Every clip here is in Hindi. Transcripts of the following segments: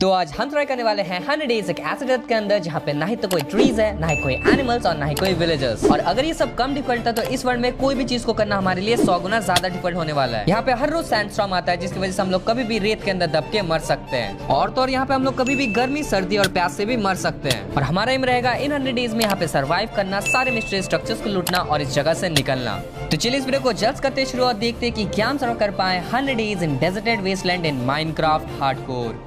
तो आज हम ट्राई करने वाले हैं 100 डेज एक ऐसे डेथ के अंदर जहाँ पे ना ही तो कोई ट्रीज है, ना ही कोई एनिमल्स और ना ही कोई विलेजर्स। और अगर ये सब कम डिफिकल्ट था तो इस वर्ल्ड में कोई भी चीज को करना हमारे लिए 100 गुना ज्यादा डिफिकल्ट होने वाला है। यहाँ पे हर रोज सैंडस्टॉर्म आता है जिसकी वजह से हम लोग कभी भी रेत के अंदर दब के मर सकते हैं। और तो और यहाँ पे हम लोग कभी भी गर्मी, सर्दी और प्यास से भी मर सकते हैं। और हमारा एम रहेगा इन 100 डेज में यहाँ पे सर्वाइव करना, सारे मिस्ट्री स्ट्रक्चर्स को लूटना और इस जगह से निकलना। तो चलिए इस वीडियो को जल्द करते शुरू और देखते हैं कि क्या हम सर्व कर पाए 100 days in deserted wasteland in Minecraft hardcore.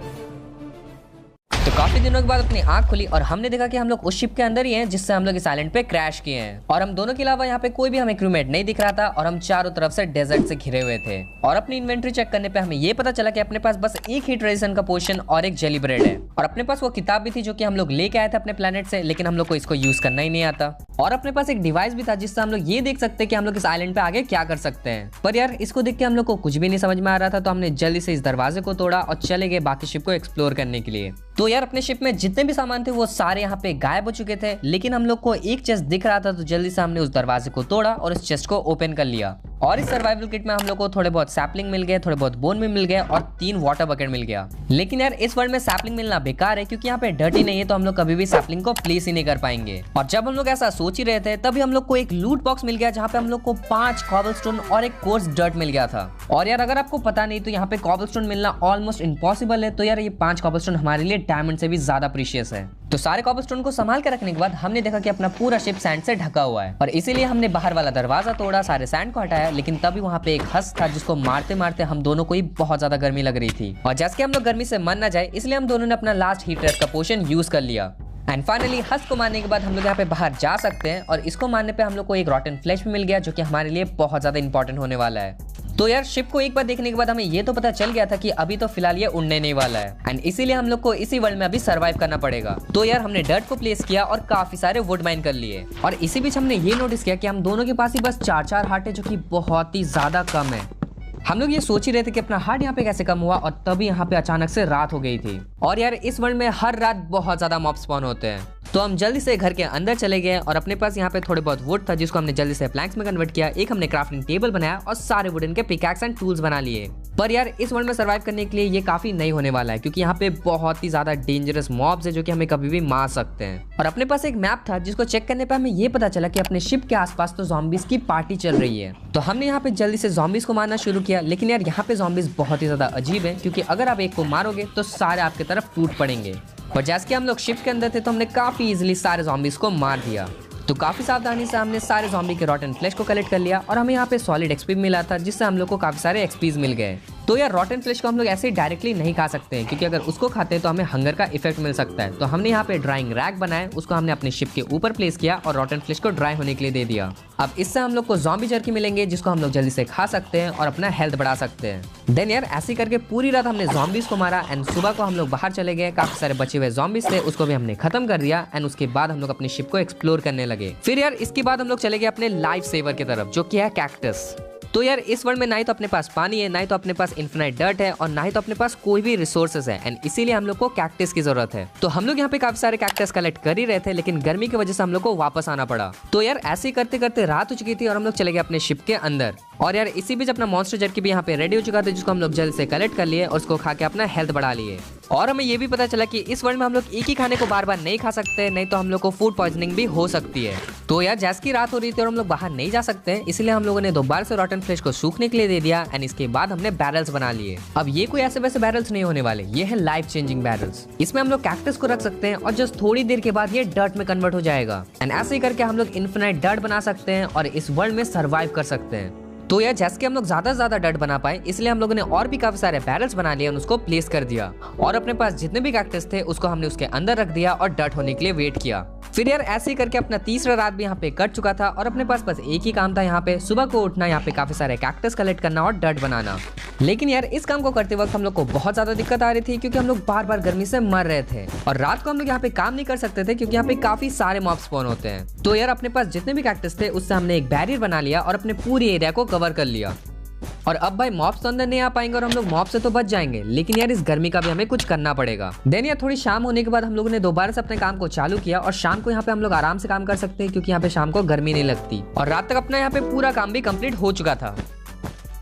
तो काफी दिनों के बाद अपनी आंख खुली और हमने देखा कि हम लोग उस शिप के अंदर ही हैं जिससे हम लोग इस आइलैंड पे क्रैश किए हैं। और हम दोनों के अलावा यहाँ पे कोई भी हमें क्रूमेट नहीं दिख रहा था और हम चारों तरफ से डेजर्ट से घिरे हुए थे। और अपनी इन्वेंटरी चेक करने पे हमें ये पता चला कि अपने पास बस एक ही ट्रेडिशन का पोशन और एक जेली ब्रेड है। और अपने पास वो किताब भी थी जो कि हम लोग लेके आए थे अपने प्लेनेट से, लेकिन हम लोग को इसको यूज करना ही नहीं आता। और अपने पास एक डिवाइस भी था जिससे हम लोग ये देख सकते हैं कि हम लोग इस आइलैंड पे आगे क्या कर सकते हैं। पर यार इसको देख के हम लोग को कुछ भी नहीं समझ में आ रहा था, तो हमने जल्दी से इस दरवाजे को तोड़ा और चले गए बाकी शिप को एक्सप्लोर करने के लिए। तो यार अपने शिप में जितने भी सामान थे वो सारे यहाँ पे गायब हो चुके थे, लेकिन हम लोग को एक चेस्ट दिख रहा था, तो जल्दी से हमने उस दरवाजे को तोड़ा और इस चेस्ट को ओपन कर लिया। और इस सर्वाइवल किट में हम लोग को थोड़े बहुत सैपलिंग मिल गए, थोड़े बहुत बोन भी मिल गए और 3 वाटर बकेट मिल गया। लेकिन यार इस वर्ल्ड में सैपलिंग मिलना बेकार है क्योंकि यहाँ पे डर्टी नहीं है, तो हम लोग कभी भी सैपलिंग को प्लेस ही नहीं कर पाएंगे। और जब हम लोग ऐसा सोच ही रहे थे तभी हम लोग को एक लूट बॉक्स मिल गया जहाँ पे हम लोग को 5 कॉबलस्टोन और एक कोर्स डर्ट मिल गया था। और यार अगर आपको पता नहीं तो यहाँ पे कॉबलस्टोन मिलना ऑलमोस्ट इम्पॉसिबल है, तो यार ये 5 कॉबलस्टोन हमारे लिए डायमंड से भी ज्यादा प्रीशियस है। तो सारे कॉबलस्टोन को संभाल के रखने के बाद हमने देखा कि अपना पूरा शिप सैंड से ढका हुआ है और इसीलिए हमने बाहर वाला दरवाजा तोड़ा, सारे सैंड को हटाया। लेकिन तभी वहाँ पे एक हंस था जिसको मारते मारते हम दोनों को ही बहुत ज्यादा गर्मी लग रही थी। और जैसे कि हम लोग गर्मी से मर ना जाए इसलिए हम दोनों ने अपना लास्ट हीट रेस्ट का पोशन यूज कर लिया। एंड फाइनली हंस को मारने के बाद हम लोग यहाँ पे बाहर जा सकते हैं और इसको मारने पे हम लोग को एक रॉटन फ्लैश भी मिल गया जो कि हमारे लिए बहुत ज्यादा इंपॉर्टेंट होने वाला है। तो यार शिप को एक बार देखने के बाद हमें ये तो पता चल गया था कि अभी तो फिलहाल ये उड़ने नहीं वाला है एंड इसीलिए हम लोग को इसी वर्ल्ड में अभी सर्वाइव करना पड़ेगा। तो यार हमने डर्ट को प्लेस किया और काफी सारे वुड माइन कर लिए। और इसी बीच हमने ये नोटिस किया कि हम दोनों के पास ही बस 4-4 हार्ट है, जो कि बहुत ही ज्यादा कम है। हम लोग ये सोच ही रहे थे कि अपना हार्ट यहाँ पे कैसे कम हुआ, और तभी यहाँ पे अचानक से रात हो गई थी। और यार इस वर्ल्ड में हर रात बहुत ज्यादा मॉब स्पॉन होते हैं, तो हम जल्दी से घर के अंदर चले गए और अपने पास यहाँ पे थोड़े बहुत वुड था जिसको हमने जल्दी से प्लैंक्स में कन्वर्ट किया। एक हमने क्राफ्टिंग टेबल बनाया और सारे वुडन के पिकैक्स एंड टूल्स बना लिए। पर यार इस वर्ल्ड में सर्वाइव करने के लिए ये काफी नहीं होने वाला है क्योंकि यहाँ पे बहुत ही ज्यादा डेंजरस मॉब्स है जो कि हमें कभी भी मार सकते हैं। और अपने पास एक मैप था जिसको चेक करने पे हमें ये पता चला कि अपने शिप के आसपास तो ज़ॉम्बीज की पार्टी चल रही है। तो हमने यहाँ पे जल्दी से ज़ॉम्बीज को मारना शुरू किया। लेकिन यार यहाँ पे ज़ॉम्बीज बहुत ही ज्यादा अजीब है क्योंकि अगर आप एक को मारोगे तो सारे आपकी तरफ टूट पड़ेंगे। और जैसे कि हम लोग शिप के अंदर थे तो हमने काफी इजीली सारे ज़ॉम्बीज को मार दिया। तो काफी सावधानी से हमने सारे ज़ॉम्बी के रॉटन फ्लैश को कलेक्ट कर लिया और हमें यहाँ पे सॉलिड एक्सपी मिला था जिससे हम लोग को काफी सारे एक्सपीज मिल गए। तो यार रॉटन फ्लैश को हम लोग ऐसे ही डायरेक्टली नहीं खा सकते हैं क्योंकि अगर उसको खाते हैं तो हमें हंगर का इफेक्ट मिल सकता है। तो हमने यहाँ पे ड्राइंग रैक बनाया, उसको हमने अपने शिप के ऊपर प्लेस किया और रॉटन फ्लैश को ड्राई होने के लिए दे दिया। अब इससे हम लोग को ज़ॉम्बी जर्की मिलेंगे जिसको हम लोग जल्दी से खा सकते हैं और अपना हेल्थ बढ़ा सकते हैं। देन यार ऐसे करके पूरी रात हमने ज़ॉम्बीज को मारा एंड सुबह को हम लोग बाहर चले गए। काफी सारे बचे हुए ज़ॉम्बीज थे उसको भी हमने खत्म कर दिया एंड उसके बाद हम लोग अपनी शिप को एक्सप्लोर करने लगे। फिर यार इसके बाद हम लोग चले गए अपने लाइफ सेवर की तरफ जो कि है कैक्टस। तो यार इस वर्ल्ड में ना ही तो अपने पास पानी है, ना ही तो अपने पास इन्फिनाइट डर्ट है और ना ही तो अपने पास कोई भी रिसोर्सेज है एंड इसीलिए हम लोग को कैक्टस की जरूरत है। तो हम लोग यहाँ पे काफी सारे कैक्टस कलेक्ट कर ही रहे थे, लेकिन गर्मी की वजह से हम लोग को वापस आना पड़ा। तो यार ऐसे ही करते करते रात हो चुकी थी और हम लोग चले गए अपने शिप के अंदर। और यार इसी बीच अपना मॉन्स्टर जर्की भी यहाँ पे रेडी हो चुका था जिसको हम लोग जल्द से कलेक्ट कर लिए और उसको खा के अपना हेल्थ बढ़ा लिए। और हमें ये भी पता चला कि इस वर्ल्ड में हम लोग एक ही खाने को बार बार नहीं खा सकते, नहीं तो हम लोग को फूड पॉइजनिंग भी हो सकती है। तो यार जैसे की रात हो रही थी और हम लोग बाहर नहीं जा सकते, इसलिए हम लोगों ने दोबारा से रॉटन फ्लैश को सूखने के लिए दे दिया एंड इसके बाद हमने बैरल्स बना लिए। अब ये कोई ऐसे वैसे बैरल्स नहीं होने वाले, ये है लाइफ चेंजिंग बैरल्स। इसमें हम लोग कैक्टस को रख सकते हैं और जस्ट थोड़ी देर के बाद ये डर्ट में कन्वर्ट हो जाएगा एंड ऐसे ही करके हम लोग इन्फिनाइट डर्ट बना सकते हैं और इस वर्ल्ड में सर्वाइव कर सकते हैं। तो यार जैसे कि हम लोग ज्यादा से ज्यादा डर्ट बना पाए इसलिए हम लोगों ने और भी काफी सारे बैरल्स बना लिए और उसको प्लेस कर दिया। और अपने पास जितने भी कैक्टस थे उसको हमने उसके अंदर रख दिया और डर्ट होने के लिए वेट किया। फिर यार ऐसे ही करके अपना तीसरा रात भी यहाँ पे कट चुका था और अपने पास बस एक ही काम था यहाँ पे सुबह को उठना, यहाँ पे काफी सारे कैक्टस कलेक्ट करना और डर्ट बनाना। लेकिन यार इस काम को करते वक्त हम लोग को बहुत ज्यादा दिक्कत आ रही थी क्योंकि हम लोग बार बार गर्मी से मर रहे थे और रात को हम लोग यहाँ पे काम नहीं कर सकते थे क्योंकि यहाँ पे काफी सारे मॉब स्पॉन होते हैं। तो यार अपने पास जितने भी कैक्टस थे उससे हमने एक बैरियर बना लिया और अपने पूरी एरिया को कवर कर लिया। और अब भाई मॉब्स तो अंदर नहीं आ पाएंगे और हम लोग मॉब से तो बच जाएंगे, लेकिन यार इस गर्मी का भी हमें कुछ करना पड़ेगा। देन यार थोड़ी शाम होने के बाद हम लोगों ने दोबारा से अपने काम को चालू किया और शाम को यहाँ पे हम लोग आराम से काम कर सकते हैं क्योंकि यहाँ पे शाम को गर्मी नहीं लगती। और रात तक अपना यहाँ पे पूरा काम भी कंप्लीट हो चुका था।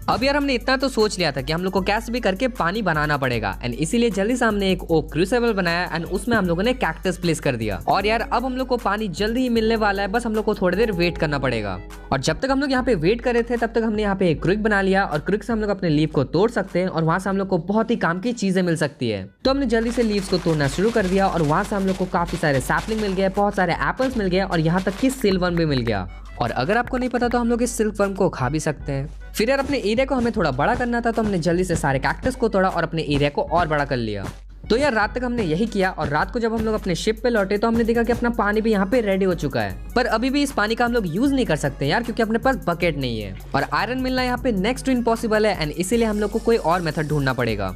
अब यार हमने इतना तो सोच लिया था कि हम लोग को कैसे भी करके पानी बनाना पड़ेगा एंड इसीलिए जल्दी से हमने एक ओक क्रूसिबल बनाया एंड उसमें हम लोगों ने कैक्टस प्लेस कर दिया। और यार अब हम लोग को पानी जल्दी ही मिलने वाला है, बस हम लोग को थोड़ी देर वेट करना पड़ेगा। और जब तक हम लोग यहाँ पे वेट कर रहे थे तब तक हमने यहाँ पे एक क्रिक बना लिया और क्रिक से हम लोग अपने लीफ को तोड़ सकते हैं और वहां से हम लोग को बहुत ही काम की चीजें मिल सकती है। तो हमने जल्दी से लीव्स को तोड़ना शुरू कर दिया और वहां से हम लोग को काफी सारे सैपलिंग मिल गए, बहुत सारे एप्पल्स मिल गए और यहाँ तक कि सिल्कवर्म भी मिल गया। और अगर आपको नहीं पता तो हम लोग इस सिल्कवर्म को खा भी सकते हैं। फिर यार अपने एरिया को हमें थोड़ा बड़ा करना था तो हमने जल्दी से सारे कैक्टस को तोड़ा और अपने एरिया को और बड़ा कर लिया। तो यार रात तक हमने यही किया और रात को जब हम लोग अपने शिप पे लौटे तो हमने देखा कि अपना पानी भी यहाँ पे रेडी हो चुका है। पर अभी भी इस पानी का हम लोग यूज नहीं कर सकते यार, क्योंकि अपने पास बकेट नहीं है और आयरन मिलना यहाँ पे नेक्स्ट टू इम्पॉसिबल है एंड इसीलिए हम लोग को कोई और मेथड ढूंढना पड़ेगा।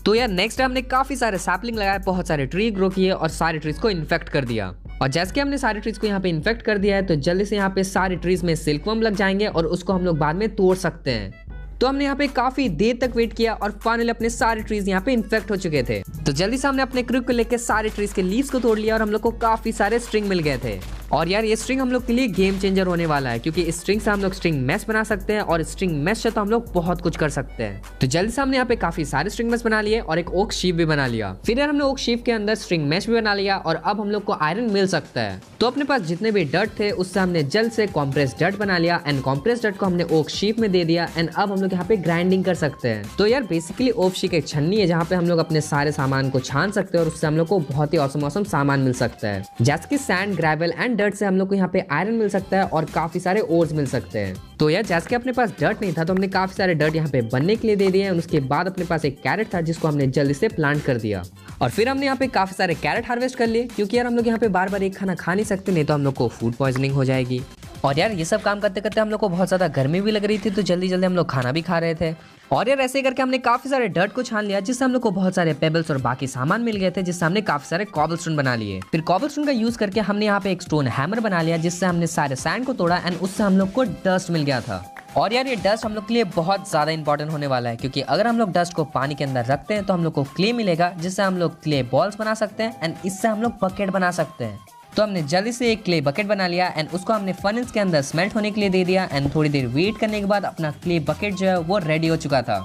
तो यार नेक्स्ट हमने काफी सारे सैपलिंग लगाए, बहुत सारे ट्री ग्रो किए और सारे ट्रीज को इन्फेक्ट कर दिया। और जैसे कि हमने सारे ट्रीज को यहाँ पे इन्फेक्ट कर दिया है तो जल्दी से यहाँ पे सारे ट्रीज में सिल्कवर्म लग जाएंगे और उसको हम लोग बाद में तोड़ सकते हैं। तो हमने यहाँ पे काफी देर तक वेट किया और फाइनली अपने सारे ट्रीज यहाँ पे इन्फेक्ट हो चुके थे। तो जल्दी से हमने अपने क्रिक को लेकर सारे ट्रीज के लीव्स को तोड़ लिया और हम लोग को काफी सारे स्ट्रिंग मिल गए थे। और यार ये स्ट्रिंग हम लोग के लिए गेम चेंजर होने वाला है, क्योंकि इस स्ट्रिंग से हम लोग स्ट्रिंग मैश बना सकते हैं और स्ट्रिंग मैश से तो हम लोग बहुत कुछ कर सकते हैं। तो जल्दी से हमने यहाँ पे काफी सारे स्ट्रिंग मैश बना लिए और एक ओक शीप भी बना लिया। फिर यार हमने ओक शीप के अंदर स्ट्रिंग मैश भी बना लिया और अब हम लोग को आयरन मिल सकता है। तो अपने पास जितने भी डर्ट थे उससे हमने जल्द से कॉम्प्रेस डर्ट बना लिया एंड कॉम्प्रेस डर्ट को हमने ओक शीप में दे दिया एंड अब हम लोग यहाँ पे ग्राइंडिंग कर सकते हैं। तो यार बेसिकली ओक शीप एक छन्नी है जहाँ पे हम लोग अपने सारे सामान को छान सकते हैं और उससे हम लोग को बहुत ही औसम सामान मिल सकता है, जैसे कि सैंड, ग्रेवल एंड डर्ट से हम लोग को यहाँ पे आयरन मिल सकता है और काफी सारे ओर्स मिल सकते हैं। तो यार जैसे कि अपने पास डर्ट नहीं था तो हमने काफी सारे डर्ट यहाँ पे बनने के लिए दे दिए और उसके बाद अपने पास एक कैरेट था जिसको हमने जल्दी से प्लांट कर दिया। और फिर हमने यहाँ पे काफी सारे कैरेट हार्वेस्ट कर लिए, क्योंकि यार हम लोग यहाँ पे बार बार एक खाना खा नहीं सकते, नहीं तो हम लोग को फूड पॉइजनिंग हो जाएगी। और यार ये सब काम करते करते हम लोग को बहुत ज्यादा गर्मी भी लग रही थी, तो जल्दी जल्दी हम लोग खाना भी खा रहे थे। और यार ऐसे करके हमने काफी सारे डर्ट को छान लिया, जिससे हम लोग को बहुत सारे पेबल्स और बाकी सामान मिल गए थे, जिससे हमने काफी सारे कॉबलस्टोन बना लिए। फिर कॉबलस्टोन का यूज करके हमने यहाँ पे एक स्टोन हैमर बना लिया, जिससे हमने सारे सैंड को तोड़ा एंड उससे हम लोग को डस्ट मिल गया था। और यार ये डस्ट हम लोग के लिए बहुत ज्यादा इंपॉर्टेंट होने वाला है, क्योंकि अगर हम लोग डस्ट को पानी के अंदर रखते हैं तो हम लोग को क्ले मिलेगा, जिससे हम लोग क्ले बॉल्स बना सकते हैं एंड इससे हम लोग बकेट बना सकते हैं। तो हमने जल्दी से एक क्ले बकेट बना लिया एंड उसको हमने फर्नेस के अंदर स्मेल्ट होने के लिए दे दिया एंड थोड़ी देर वेट करने के बाद अपना क्ले बकेट जो है वो रेडी हो चुका था।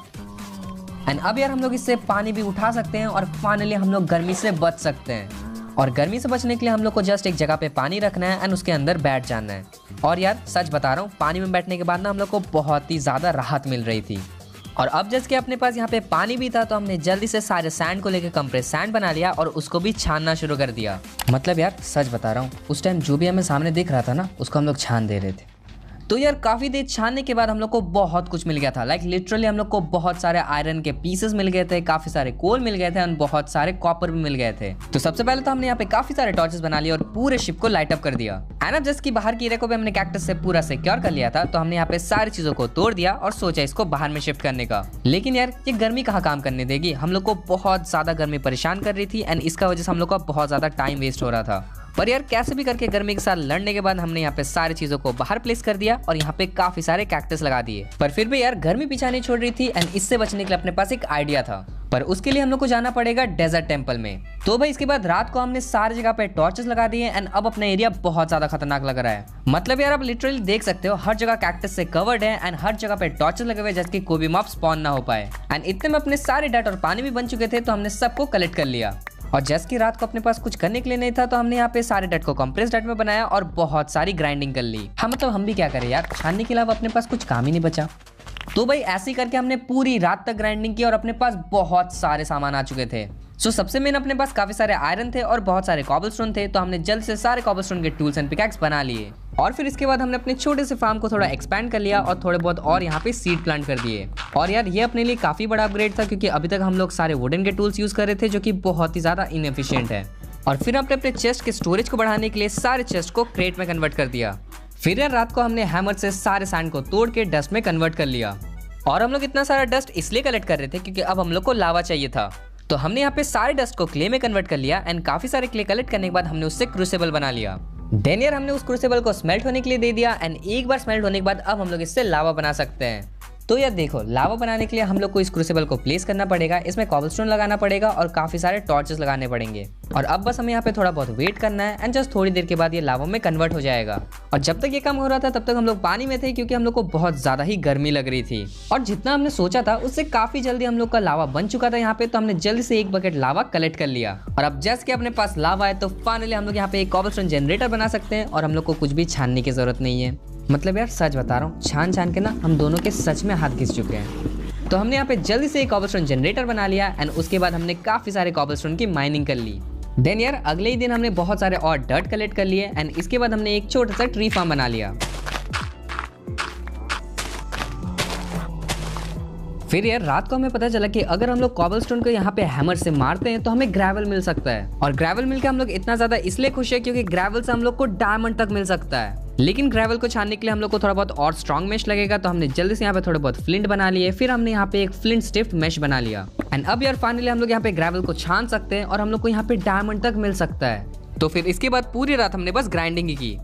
एंड अब यार हम लोग इससे पानी भी उठा सकते हैं और फाइनली हम लोग गर्मी से बच सकते हैं। और गर्मी से बचने के लिए हम लोग को जस्ट एक जगह पे पानी रखना है एंड उसके अंदर बैठ जाना है। और यार सच बता रहा हूँ, पानी में बैठने के बाद ना हम लोग को बहुत ही ज़्यादा राहत मिल रही थी। और अब जैसे कि अपने पास यहाँ पे पानी भी था तो हमने जल्दी से सारे सैंड को लेकर कंप्रेस सैंड बना लिया और उसको भी छानना शुरू कर दिया। मतलब यार सच बता रहा हूँ, उस टाइम जो भी हमें सामने दिख रहा था ना उसको हम लोग छान दे रहे थे। तो यार काफी देर छानने के बाद हम लोग को बहुत कुछ मिल गया था। लाइक लिटरली हम लोग को बहुत सारे आयरन के पीसेस मिल गए थे, काफी सारे कोल मिल गए थे और बहुत सारे कॉपर भी मिल गए थे। तो सबसे पहले तो हमने यहाँ पे काफी सारे टॉर्चेस बना लिए और पूरे शिप को लाइट अप कर दिया। एंड अब जैसे कि बाहर की एरिया को भी हमने कैक्टस से पूरा सिक्योर कर लिया था, तो हमने यहाँ पे सारी चीजों को तोड़ दिया और सोचा इसको बाहर में शिफ्ट करने का। लेकिन यार ये गर्मी कहाँ काम करने देगी, हम लोग को बहुत ज्यादा गर्मी परेशान कर रही थी एंड इसका वजह से हम लोग का बहुत ज्यादा टाइम वेस्ट हो रहा था। पर यार कैसे भी करके गर्मी के साथ लड़ने के बाद हमने यहाँ पे सारी चीजों को बाहर प्लेस कर दिया और यहाँ पे काफी सारे कैक्टस लगा दिए। पर फिर भी यार गर्मी पीछा नहीं छोड़ रही थी एंड इससे बचने के लिए अपने पास एक आइडिया था, पर उसके लिए हम लोग को जाना पड़ेगा डेजर्ट टेंपल में। तो भाई इसके बाद रात को हमने सारी जगह पे टॉर्चेस लगा दिए एंड अब अपना एरिया बहुत ज्यादा खतरनाक लग रहा है। मतलब यार आप लिटरली देख सकते हो हर जगह कैक्टस से कवर्ड है एंड हर जगह पे टॉर्चेस लगे हुए, जैसे कि कोई भी मॉब स्पॉन ना हो पाए। एंड इतने में अपने सारे डर्ट और पानी भी बन चुके थे, तो हमने सबको कलेक्ट कर लिया। और जैसे कि रात को अपने पास कुछ करने के लिए नहीं था, तो हमने यहाँ पे सारे डट को कंप्रेस डट में बनाया और बहुत सारी ग्राइंडिंग कर ली। हाँ मतलब हम भी क्या करें यार, छानने के अलावा अपने पास कुछ काम ही नहीं बचा। तो भाई ऐसे ही करके हमने पूरी रात तक ग्राइंडिंग की और अपने पास बहुत सारे सामान आ चुके थे। सो सबसे मेन अपने पास काफी सारे आयरन थे और बहुत सारे कॉबलस्टोन थे, तो हमने जल्द से सारे कॉबलस्टोन के टूल्स एंड पिकैक्स बना लिए। और फिर इसके बाद हमने अपने छोटे से फार्म को थोड़ा एक्सपैंड कर लिया और थोड़े बहुत और यहाँ पे सीड प्लांट कर दिए। और यार ये अपने लिए काफी बड़ा अपग्रेड था, क्योंकि अभी तक हम लोग सारे वुडन के टूल्स यूज कर रहे थे, जो कि बहुत ही ज्यादा इनएफिशिएंट है। और फिर हमने अपने चेस्ट के स्टोरेज को बढ़ाने के लिए सारे चेस्ट को क्रेट में कन्वर्ट कर दिया। फिर यार रात को हमने हैमर से सारे सैंड को तोड़ के डस्ट में कन्वर्ट कर लिया। और हम लोग इतना सारा डस्ट इसलिए कलेक्ट कर रहे थे क्योंकि अब हम लोग को लावा चाहिए था। तो हमने यहाँ पे सारे डस्ट को क्ले में कन्वर्ट कर लिया एंड काफी सारे क्ले कलेक्ट करने के बाद हमने उससे क्रूसिबल बना लिया। देन यार हमने उस क्रूसिबल को स्मेल्ट होने के लिए दे दिया एंड एक बार स्मेल्ट होने के बाद अब हम लोग इससे लावा बना सकते हैं। तो यार देखो, लावा बनाने के लिए हम लोग को इस क्रूसिबल को प्लेस करना पड़ेगा, इसमें कॉबलस्टोन लगाना पड़ेगा और काफी सारे टॉर्चेस लगाने पड़ेंगे। और अब बस हमें यहाँ पे थोड़ा बहुत वेट करना है एंड जस्ट थोड़ी देर के बाद ये लावा में कन्वर्ट हो जाएगा। और जब तक ये काम हो रहा था तब तक हम लोग पानी में थे क्योंकि हम लोग को बहुत ज्यादा ही गर्मी लग रही थी और जितना हमने सोचा था उससे काफी जल्दी हम लोग का लावा बन चुका था यहाँ पे। तो हमने जल्दी से एक बकेट लावा कलेक्ट कर लिया और अब जैसे कि अपने पास लावा है तो फाइनली हम लोग यहाँ पे एक कॉबलस्टोन जनरेटर बना सकते हैं और हम लोग को कुछ भी छानने की जरूरत नहीं है। मतलब यार सच बता रहा हूँ, छान छान के ना हम दोनों के सच में हाथ घिस चुके हैं। तो हमने यहाँ पे जल्दी से एक कॉबलस्टोन जनरेटर बना लिया एंड उसके बाद हमने काफी सारे कॉबलस्टोन की माइनिंग कर ली। देन यार अगले ही दिन हमने बहुत सारे और डर्ट कलेक्ट कर लिए एंड इसके बाद हमने एक छोटा सा ट्री फार्म बना लिया। फिर यार रात को हमें पता चला कि अगर हम लोग कॉबलस्टोन को यहाँ पे हैमर से मारते हैं तो हमें ग्रेवल मिल सकता है। और ग्रेवल मिल के हम लोग इतना ज्यादा इसलिए खुश है क्योंकि ग्रेवल से हम लोग को डायमंड तक मिल सकता है। लेकिन ग्रेवल को छानने के लिए हम लोग को थोड़ा बहुत और स्ट्रॉन्ग मेश लगेगा। तो हमने जल्दी से यहाँ पे थोड़े बहुत फ्लिंट बना लिए, फिर हमने यहाँ पे एक फ्लिंट स्टिफ्ट मेश बना लिया एंड अब यार फाइनली हम लोग यहाँ पे ग्रेवल को छान सकते हैं और हम लोग को यहाँ पे डायमंड तक मिल सकता है। तो फिर इसके बाद पूरी रात हमने बस ग्राइंडिंग ही की।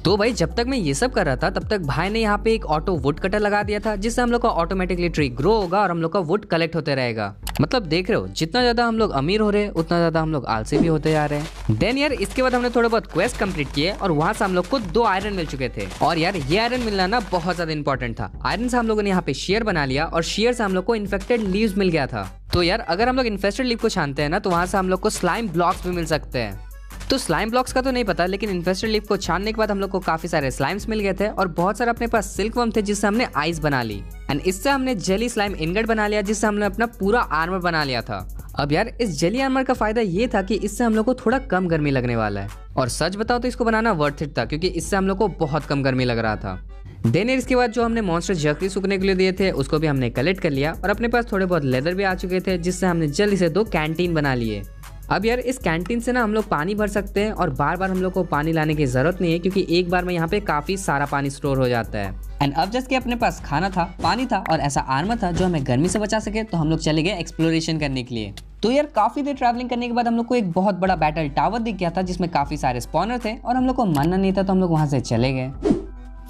तो भाई जब तक मैं ये सब कर रहा था तब तक भाई ने यहाँ पे एक ऑटो वुड कटर लगा दिया था जिससे हम लोग का ऑटोमेटिकली ट्री ग्रो होगा और हम लोग का वुड कलेक्ट होते रहेगा। मतलब देख रहे हो जितना ज्यादा हम लोग अमीर हो रहे हैं उतना ज्यादा हम लोग आलसी भी होते जा रहे हैं। देन यार इसके बाद हमने थोड़े बहुत क्वेस्ट कंप्लीट किए और वहां से हम लोग को 2 आयरन मिल चुके थे। और यार ये आयरन मिलना ना बहुत ज्यादा इंपॉर्टेंट था। आयरन से हम लोगों ने यहाँ पे शेयर बना लिया और शेयर से हम लोग को इन्फेक्टेड लीव्स मिल गया था। तो यार अगर हम लोग इन्फेक्टेड लीव को छानते हैं ना तो वहां से हम लोग को स्लाइम ब्लॉक्स भी मिल सकते हैं। तो स्लाइम ब्लॉक्स का तो नहीं पता, लेकिन इन्फेस्टेड लीफ को छानने के बाद हम लोग को काफी सारे स्लाइम्स मिल गए थे और बहुत सारे अपने पास सिल्क वर्म थे जिससे हमने आइस बना ली एंड इससे हमने जेली स्लाइम इनगट बना लिया जिससे हमने अपना पूरा आर्मर बना लिया था। अब यार इस जेली आर्मर का फायदा ये था कि इससे हम लोग को थोड़ा कम गर्मी लगने वाला है और सच बताओ तो इसको बनाना वर्थ इट था क्योंकि इससे हम लोग को बहुत कम गर्मी लग रहा था। देन इसके बाद जो हमने मॉन्स्टर जकरी सूखने के लिए दिए थे उसको भी हमने कलेक्ट कर लिया और अपने पास थोड़े बहुत लेदर भी आ चुके थे जिससे हमने जल्दी से 2 कैंटीन बना लिए। अब यार इस कैंटीन से ना हम लोग पानी भर सकते हैं और बार बार हम लोग को पानी लाने की जरूरत नहीं है क्योंकि एक बार में यहाँ पे काफी सारा पानी स्टोर हो जाता है। एंड अब जस्ट के अपने पास खाना था, पानी था और ऐसा आर्मर था जो हमें गर्मी से बचा सके तो हम लोग चले गए एक्सप्लोरेशन करने के लिए। तो यार काफी देर ट्रैवलिंग करने के बाद हम लोग को एक बहुत बड़ा बैटल टावर दिख गया था जिसमें काफी सारे स्पॉनर थे और हम लोग को मानना नहीं था तो हम लोग वहां से चले गए।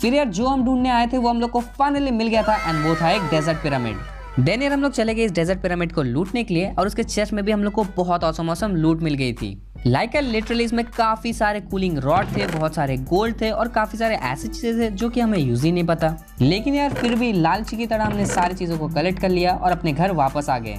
फिर यार जो हम ढूंढने आए थे वो हम लोग को फाइनली मिल गया था एंड वो था एक डेजर्ट पिरामिड। देन यार हम लोग चले गए इस डेजर्ट पिरामिड को लूटने के लिए और उसके चेस्ट में भी हम लोग को बहुत औसम लूट मिल गई थी। लाइक लिटरली इसमें काफी सारे कूलिंग रॉड थे, बहुत सारे गोल्ड थे और काफी सारे ऐसी चीजें थे जो कि हमें यूज ही नहीं पता। लेकिन यार फिर भी लालची की तरह हमने सारी चीजों को कलेक्ट कर लिया और अपने घर वापस आ गए।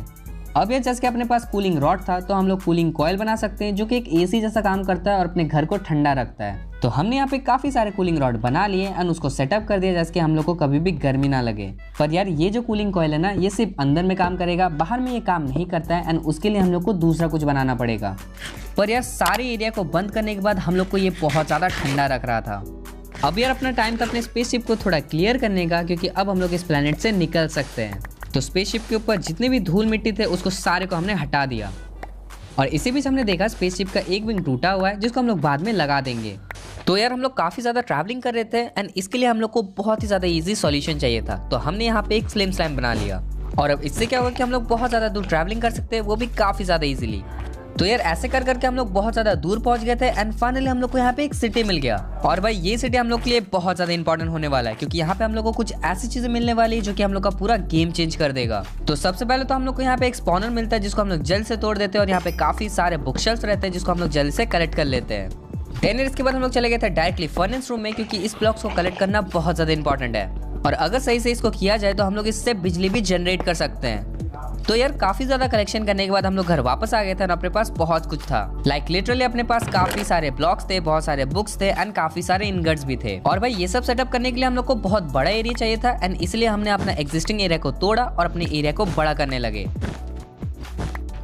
अब ये जैसे कि अपने पास कूलिंग रॉड था तो हम लोग कूलिंग कॉइल बना सकते हैं जो कि एक एसी जैसा काम करता है और अपने घर को ठंडा रखता है। तो हमने यहाँ पे काफी सारे कूलिंग रॉड बना लिए एंड उसको सेटअप कर दिया जैसे कि हम लोग को कभी भी गर्मी ना लगे। पर यार ये जो कूलिंग कॉइल है ना ये सिर्फ अंदर में काम करेगा, बाहर में ये काम नहीं करता है एंड उसके लिए हम लोग को दूसरा कुछ बनाना पड़ेगा। पर यार सारे एरिया को बंद करने के बाद हम लोग को ये बहुत ज्यादा ठंडा रख रहा था। अब यार अपना टाइम था अपने स्पेसशिप को थोड़ा क्लियर करने का क्योंकि अब हम लोग इस प्लेनेट से निकल सकते हैं। तो स्पेसशिप के ऊपर जितने भी धूल मिट्टी थे उसको सारे को हमने हटा दिया और इसी बीच हमने देखा स्पेसशिप का एक विंग टूटा हुआ है जिसको हम लोग बाद में लगा देंगे। तो यार हम लोग काफी ज्यादा ट्रैवलिंग कर रहे थे एंड इसके लिए हम लोग को बहुत ही ज्यादा इजी सॉल्यूशन चाहिए था। तो हमने यहाँ पे एक स्लिम स्लाइम बना लिया और अब इससे क्या होगा कि हम लोग बहुत ज्यादा दूर ट्रैवलिंग कर सकते हैं, वो भी काफी ज्यादा इजीली। तो यार ऐसे कर करके हम लोग बहुत ज्यादा दूर पहुंच गए थे एंड फाइनली हम लोग को यहाँ पे एक सिटी मिल गया। और भाई ये सिटी हम लोग के लिए बहुत ज्यादा इंपॉर्टेंट होने वाला है क्योंकि यहाँ पे हम लोग को कुछ ऐसी चीजें मिलने वाली है जो कि हम लोग का पूरा गेम चेंज कर देगा। तो सबसे पहले तो हम लोग को यहाँ पे एक स्पॉनर मिलता है जिसको हम लोग जल्द से तोड़ देते हैं और यहाँ पे काफी सारे बुक शेल्फ्स रहते हैं जिसको हम लोग जल्द से कलेक्ट कर लेते हैं। देन इसके बाद हम लोग चले गए थे डायरेक्टली फर्नेस रूम में क्योंकि इस ब्लॉक्स को कलेक्ट करना बहुत ज्यादा इंपॉर्टेंट है और अगर सही से इसको किया जाए तो हम लोग इससे बिजली भी जनरेट कर सकते हैं। तो यार काफी ज्यादा कलेक्शन करने के बाद हम लोग घर वापस आ गए थे और अपने पास बहुत कुछ था। लाइक लिटरली अपने पास काफी सारे ब्लॉक्स थे, बहुत सारे बुक्स थे एंड काफी सारे इनगट्स भी थे। और भाई ये सब सेटअप करने के लिए हम लोग को बहुत बड़ा एरिया चाहिए था एंड इसलिए हमने अपना एग्जिस्टिंग एरिया को तोड़ा और अपने एरिया को बड़ा करने लगे।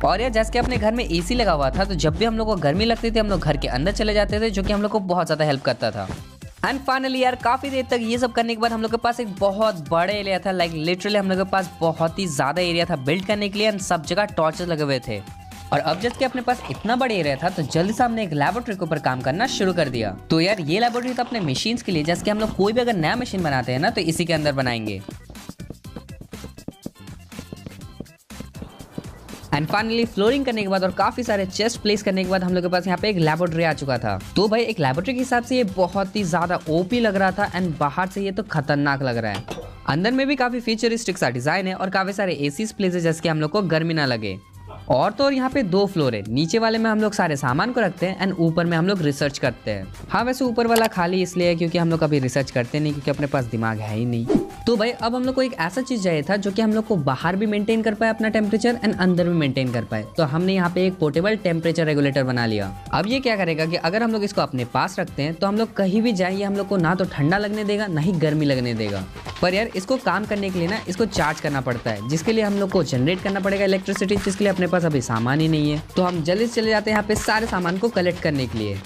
और यार जैसे कि अपने घर में एसी लगा हुआ था तो जब भी हम लोग को गर्मी लगती थी हम लोग घर के अंदर चले जाते थे जो कि हम लोग को बहुत ज्यादा हेल्प करता था। एंड फाइनली यार काफी देर तक ये सब करने के बाद हम लोग के पास एक बहुत बड़ा एरिया था। लाइक लिटरली हम लोग के पास बहुत ही ज्यादा एरिया था बिल्ड करने के लिए एंड सब जगह टॉर्चेस लगे हुए थे। और अब जब कि अपने पास इतना बड़ा एरिया था तो जल्दी से हमने एक लैबोरेटरी के ऊपर काम करना शुरू कर दिया। तो यार ये लैबोरेटरी था अपने मशीन्स के लिए, जैसे कि हम लोग कोई भी अगर नया मशीन बनाते हैं ना तो इसी के अंदर बनाएंगे। एंड फाइनली फ्लोरिंग करने के बाद और काफी सारे चेस्ट प्लेस करने के बाद हम लोग के पास यहाँ पे एक लैबोरेटरी आ चुका था। तो भाई एक लैबोरेटरी के हिसाब से ये बहुत ही ज्यादा ओपी लग रहा था एंड बाहर से ये तो खतरनाक लग रहा है। अंदर में भी काफी फ्यूचरिस्टिक सा डिजाइन है और काफी सारे एसी प्लेस है जैसे कि हम लोग को गर्मी ना लगे। और तो और यहाँ पे 2 फ्लोर है, नीचे वाले में हम लोग सारे सामान को रखते हैं एंड ऊपर में हम लोग रिसर्च करते हैं। हाँ वैसे ऊपर वाला खाली इसलिए है क्योंकि हम लोग अभी रिसर्च करते नहीं, क्योंकि अपने पास दिमाग है ही नहीं। तो भाई अब हम लोग को एक ऐसा चीज चाहिए था जो कि हम लोग को बाहर भी मेंटेन कर पाए अपना टेम्परेचर एंड अंदर भी मेंटेन कर पाए। तो हमने यहाँ पे एक पोर्टेबल टेम्परेचर रेगुलेटर बना लिया। अब ये क्या करेगा कि अगर हम लोग इसको अपने पास रखते हैं तो हम लोग कहीं भी जाए, ये हम लोग को ना तो ठंडा लगने देगा ना ही गर्मी लगने देगा। पर यार इसको काम करने के लिए ना इसको चार्ज करना पड़ता है, जिसके लिए हम लोग को जनरेट करना पड़ेगा इलेक्ट्रिसिटी, जिसके लिए अपने पास अभी सामान ही नहीं है। तो हम जल्दी से चले जाते हैं यहाँ पे सारे सामान को कलेक्ट करने के लिए।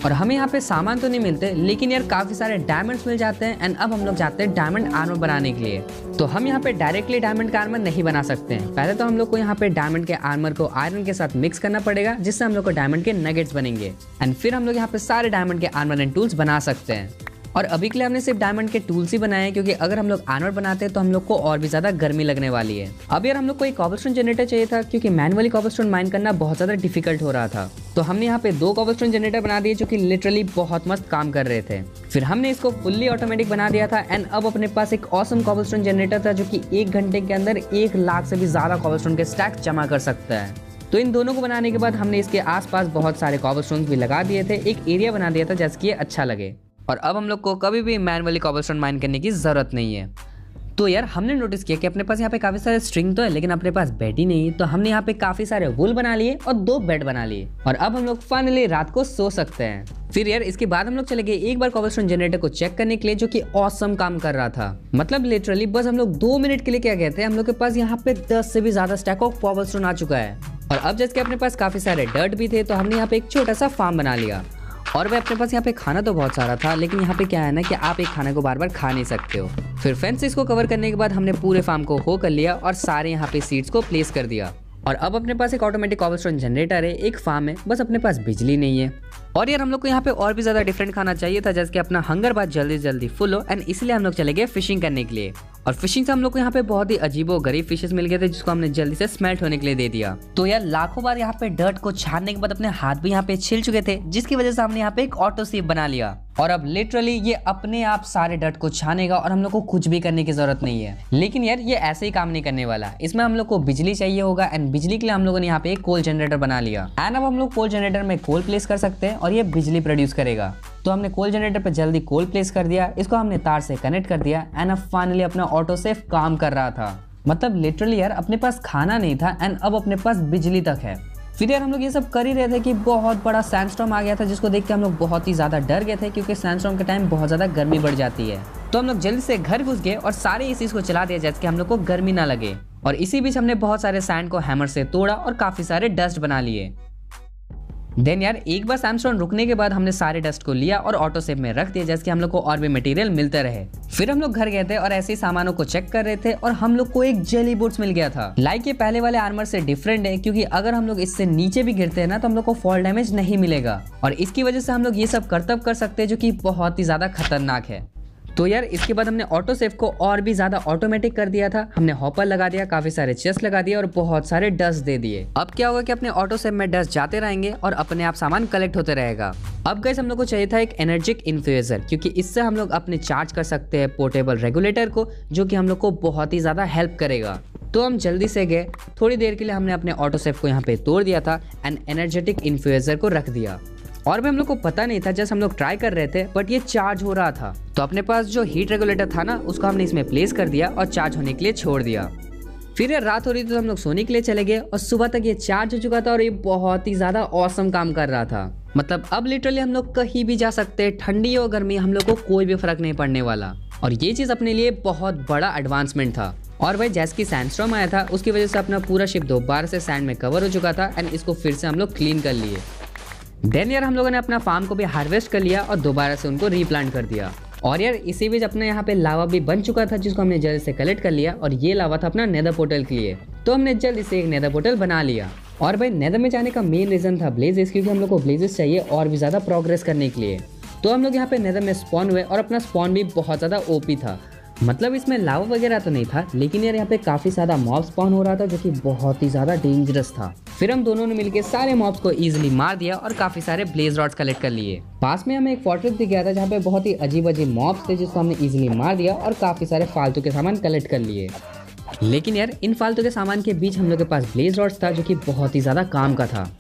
और हमें यहाँ पे सामान तो नहीं मिलते, लेकिन यार काफी सारे डायमंड्स मिल जाते हैं एंड अब हम लोग जाते हैं डायमंड आर्मर बनाने के लिए। तो हम यहाँ पे डायरेक्टली डायमंड का आर्मर नहीं बना सकते हैं। पहले तो हम लोग को यहाँ पे डायमंड के आर्मर को आयरन के साथ मिक्स करना पड़ेगा, जिससे हम लोग को डायमंड के नगेट्स बनेंगे एंड फिर हम लोग यहाँ पे सारे डायमंड के आर्मर एंड टूल्स बना सकते हैं। और अभी के लिए हमने सिर्फ डायमंड के टूल्स ही बनाए हैं, क्योंकि अगर हम लोग आर्मर बनाते हैं तो हम लोग को और भी ज्यादा गर्मी लगने वाली है। अब यार हम लोग को एक कॉबलस्टोन जनरेटर चाहिए था, क्योंकि मैनुअली कॉबलस्टोन माइन करना बहुत ज्यादा डिफिकल्ट हो रहा था। तो हमने यहाँ पे 2 कॉबलस्टोन जनरेटर बना दिए जो कि लिटरली बहुत मस्त काम कर रहे थे। फिर हमने इसको फुल्ली ऑटोमेटिक बना दिया था एंड अब अपने पास एक ऑसम कॉबलस्टोन जनरेटर था जो कि 1 घंटे के अंदर 1 लाख से भी ज्यादा कॉबलस्टोन के स्टैक जमा कर सकता है। तो इन दोनों को बनाने के बाद हमने इसके आसपास बहुत सारे कॉबलस्टोन भी लगा दिए थे, एक एरिया बना दिया था जैसे कि ये अच्छा लगे। और अब हम लोग को कभी भी मैनुअली कॉबलस्टोन माइन करने की जरूरत नहीं है। तो यार हमने नोटिस किया कि अपने पास यहाँ पे काफी सारे स्ट्रिंग तो है, लेकिन अपने पास बेड ही नहीं है। तो हमने यहाँ पे काफी सारे वूल बना लिए और 2 बेड बना लिए और अब हम लोग फाइनली रात को सो सकते हैं। फिर यार इसके बाद हम लोग चले गए एक बार कॉबलस्टोन जनरेटर को चेक करने के लिए, जो कि ऑसम काम कर रहा था। मतलब लिटरली बस हम लोग 2 मिनट के लिए क्या कहते हैं, हम लोग के पास यहाँ पे 10 से भी ज्यादा स्टैक ऑफ कॉबलस्टोन आ चुका है। और अब जैसे अपने पास काफी सारे डर्ट भी थे, तो हमने यहाँ पे एक छोटा सा फार्म बना लिया। और वह अपने पास यहाँ पे खाना तो बहुत सारा था, लेकिन यहाँ पे क्या है ना कि आप एक खाने को बार बार खा नहीं सकते हो। फिर फेंसेस को कवर करने के बाद हमने पूरे फार्म को हो कर लिया और सारे यहाँ पे सीड्स को प्लेस कर दिया। और अब अपने पास एक ऑटोमेटिक कॉबलस्टोन जनरेटर है, एक फार्म है, बस अपने पास बिजली नहीं है। और यार हम लोग को यहाँ पे और भी ज्यादा डिफरेंट खाना चाहिए था, जैसे कि अपना हंगर बात जल्दी जल्दी फुल हो, एंड इसलिए हम लोग चले गए फिशिंग करने के लिए। और फिशिंग से हम लोग को यहाँ पे बहुत ही अजीबो गरीब फिशेस मिल गए थे, जिसको हमने जल्दी से स्मेल्ट होने के लिए दे दिया। तो यार लाखों बार यहाँ पे डर्ट को छानने के बाद अपने हाथ भी यहाँ पे छिल चुके थे, जिसकी वजह से हमने यहाँ पे एक ऑटो सेव बना लिया। और अब लिटरली ये अपने आप सारे डर्ट को छानेगा और हम लोग को कुछ भी करने की जरूरत नहीं है। लेकिन यार ये ऐसे ही काम नहीं करने वाला, इसमें हम लोग को बिजली चाहिए होगा एंड बिजली के लिए हम लोगों ने यहाँ पे एक कोल जनरेटर बना लिया। एंड अब हम लोग कोल जनरेटर में कोल प्लेस कर सकते हैं और ये बिजली प्रोड्यूस करेगा। तो हमने कोल जनरेटर पे जल्दी कोल प्लेस कर दिया, इसको हमने तार से कनेक्ट कर दिया एंड अब फाइनली अपना ऑटो सेफ काम कर रहा था। मतलब लिटरली यार अपने पास खाना नहीं था एंड अब अपने पास बिजली तक है। फिर यार हम लोग ये सब कर ही रहे थे कि बहुत बड़ा सैंडस्टॉर्म आ गया था, जिसको देख के हम लोग बहुत ही ज्यादा डर गए थे, क्योंकि सैंडस्टॉर्म के टाइम बहुत ज्यादा गर्मी बढ़ जाती है। तो हम लोग जल्दी से घर घुस गए और सारे एसीज को चला दिया, जैसे कि हम लोग को गर्मी ना लगे। और इसी बीच हमने बहुत सारे सैंड को हैमर से तोड़ा और काफी सारे डस्ट बना लिए। देन यार एक बार सैंडस्टॉर्म रुकने के बाद हमने सारे डस्ट को लिया और ऑटो सेव में रख दिया, जैसे कि हम लोग को और भी मटेरियल मिलते रहे। फिर हम लोग घर गए थे और ऐसे ही सामानों को चेक कर रहे थे और हम लोग को एक जेली बूट्स मिल गया था। लाइक ये पहले वाले आर्मर से डिफरेंट है, क्योंकि अगर हम लोग इससे नीचे भी गिरते हैं ना तो हम लोग को फॉल डैमेज नहीं मिलेगा। और इसकी वजह से हम लोग ये सब करतब कर सकते हैं, जो कि बहुत ही ज्यादा खतरनाक है। तो यार इसके बाद हमने ऑटो सेव को और भी ज्यादा ऑटोमेटिक कर दिया था। हमने हॉपर लगा दिया, काफी सारे चेस्ट लगा दिए और बहुत सारे डस्ट दे दिए। अब क्या होगा कि अपने ऑटो सेव में डस्ट जाते रहेंगे और अपने आप सामान कलेक्ट होते रहेगा। अब गाइस हम लोग को चाहिए था एक एनर्जिक इन्फ्यूजर, क्योंकि इससे हम लोग अपने चार्ज कर सकते हैं पोर्टेबल रेगुलेटर को, जो कि हम लोग को बहुत ही ज्यादा हेल्प करेगा। तो हम जल्दी से गए, थोड़ी देर के लिए हमने अपने ऑटो सेव को यहाँ पे तोड़ दिया था एंड एनर्जेटिक इन्फ्यूजर को रख दिया। और भी हम लोग को पता नहीं था, जैसे हम लोग ट्राई कर रहे थे, बट ये चार्ज हो रहा था। तो अपने पास जो हीट रेगुलेटर था ना, उसको हमने इसमें प्लेस कर दिया और चार्ज होने के लिए छोड़ दिया। फिर यार रात हो रही थी तो हम लोग सोने के लिए चले गए और सुबह तक ये चार्ज हो चुका था और ये बहुत ही ज्यादा ऑसम काम कर रहा था। मतलब अब लिटरली हम लोग कहीं भी जा सकते हैं, ठंडी और गर्मी हम लोग को कोई भी फर्क नहीं पड़ने वाला। और ये चीज अपने लिए बहुत बड़ा एडवांसमेंट था। और भाई जैसे कि सैंडस्टॉर्म आया था, उसकी वजह से अपना पूरा शिप दोबारा से सैंड में कवर हो चुका था एंड इसको फिर से हम लोग क्लीन कर लिए। देन यार हम लोगों ने अपना फार्म को भी हार्वेस्ट कर लिया और दोबारा से उनको रीप्लांट कर दिया। और यार इसी बीच अपने यहाँ पे लावा भी बन चुका था, जिसको हमने जल्दी से कलेक्ट कर लिया। और ये लावा था अपना नेदर पोर्टल के लिए, तो हमने जल्दी से एक नेदर पोर्टल बना लिया। और भाई नेदर में जाने का मेन रीजन था ब्लेजेस, क्योंकि हम लोग को ब्लेजेस चाहिए और भी ज्यादा प्रोग्रेस करने के लिए। तो हम लोग यहाँ पे नेदर में स्पॉन हुए और अपना स्पॉन भी बहुत ज्यादा ओपी था। मतलब इसमें लावा वगैरह तो नहीं था, लेकिन यार यहाँ पे काफी ज्यादा मॉब स्पॉन हो रहा था, जो कि बहुत ही ज्यादा डेंजरस था। फिर हम दोनों ने मिलकर सारे मॉब्स को इजीली मार दिया और काफी सारे ब्लेज रॉड्स कलेक्ट कर लिए। पास में हमें एक फोर्ट्रेस दिख गया था, जहाँ पे बहुत ही अजीब अजीब मॉब्स थे, जिसको हमने इजीली मार दिया और काफी सारे फालतू के सामान कलेक्ट कर लिए। लेकिन यार इन फालतू के सामान के बीच हम लोग के पास ब्लेज रॉड्स था जो कि बहुत ही ज्यादा काम का था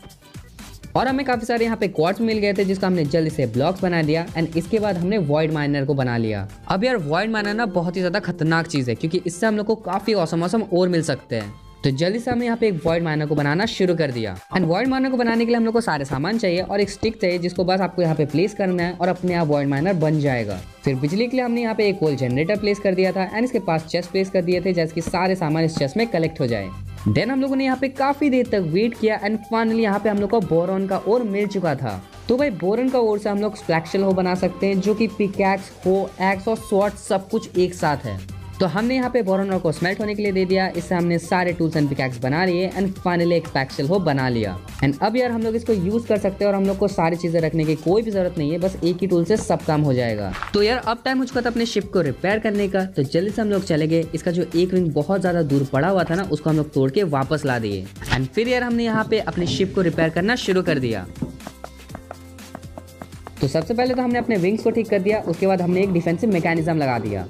और हमें काफी सारे यहाँ पे क्वार्ट्ज मिल गए थे जिसका हमने जल्दी से ब्लॉक्स बना दिया एंड इसके बाद हमने वॉइड माइनर को बना लिया। अब यार वॉइड माइनर ना बहुत ही ज्यादा खतरनाक चीज है क्योंकि इससे हम लोग को काफी औसम और मिल सकते हैं। तो जल्दी से हमने यहाँ पे एक वॉइड माइनर को बनाना शुरू कर दिया एंड वॉइड माइनर को बनाने के लिए हम लोग को सारे सामान चाहिए और एक स्टिक चाहिए जिसको बस आपको यहाँ पे प्लेस करना है और अपने आप वॉइड माइनर बन जाएगा। फिर बिजली के लिए हमने यहाँ पे एक कोल जनरेटर प्लेस कर दिया था एंड इसके पास चेस्ट प्लेस कर दिए थे जैसे कि सारे सामान इस चेस्ट में कलेक्ट हो जाए। देन हम लोगों ने यहाँ पे काफी देर तक वेट किया एंड फाइनली यहाँ पे हम लोग को बोरॉन का ओर मिल चुका था। तो भाई बोरॉन का ओर से हम लोग स्प्लैक्शल हो बना सकते हैं जो कि पिकैक्स हो एक्स और स्वॉर्ड सब कुछ एक साथ है। तो हमने यहाँ पे बोरॉन ओर को स्मेल्ट होने के लिए दे दिया। इससे हमने सारे टूल्स एंड पिकैक्स बना लिए एंड फाइनली एक स्प्लैक्शल हो बना लिया। एंड अब यार हम लोग इसको यूज कर सकते हैं और हम लोग को सारी चीजें रखने की कोई भी जरूरत नहीं है, बस एक ही टूल से सब काम हो जाएगा। तो यार अब टाइम हो चुका था अपने शिप को रिपेयर करने का। तो जल्दी से हम लोग चले गए। इसका जो एक विंग बहुत ज्यादा दूर पड़ा हुआ था ना उसको हम लोग तोड़ के वापस ला दिए एंड फिर यार हमने यहाँ पे अपने शिप को रिपेयर करना शुरू कर दिया। तो सबसे पहले तो हमने अपने विंग्स को ठीक कर दिया, उसके बाद हमने एक डिफेंसिव मैकेनिज्म लगा दिया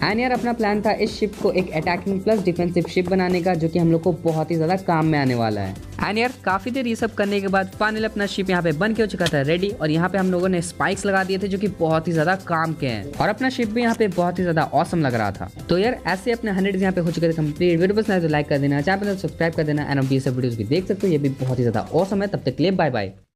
एंड यार अपना प्लान था इस शिप को एक अटैकिंग प्लस डिफेंसिव शिप बनाने का जो कि हम लोग को बहुत ही ज्यादा काम में आने वाला है। एंड यार काफी देर ये सब करने के बाद फाइनली अपना शिप यहाँ पे बन के हो चुका था रेडी और यहाँ पे हम लोगों ने स्पाइक्स लगा दिए थे जो कि बहुत ही ज्यादा काम के हैं और अपना शिप भी यहाँ पे बहुत ही ज्यादा ऑसम लग रहा था। तो यार ऐसे अपने 100 यहाँ पे हो चुके थे कंप्लीट। वीडियो पसंद आए तो लाइक कर देना, चैनल सब्सक्राइब कर देना एंड अब ये सब वीडियोस भी देख सकते हो, ये भी बहुत ही ज्यादा ऑसम है। तब तक के लिए बाय बाय।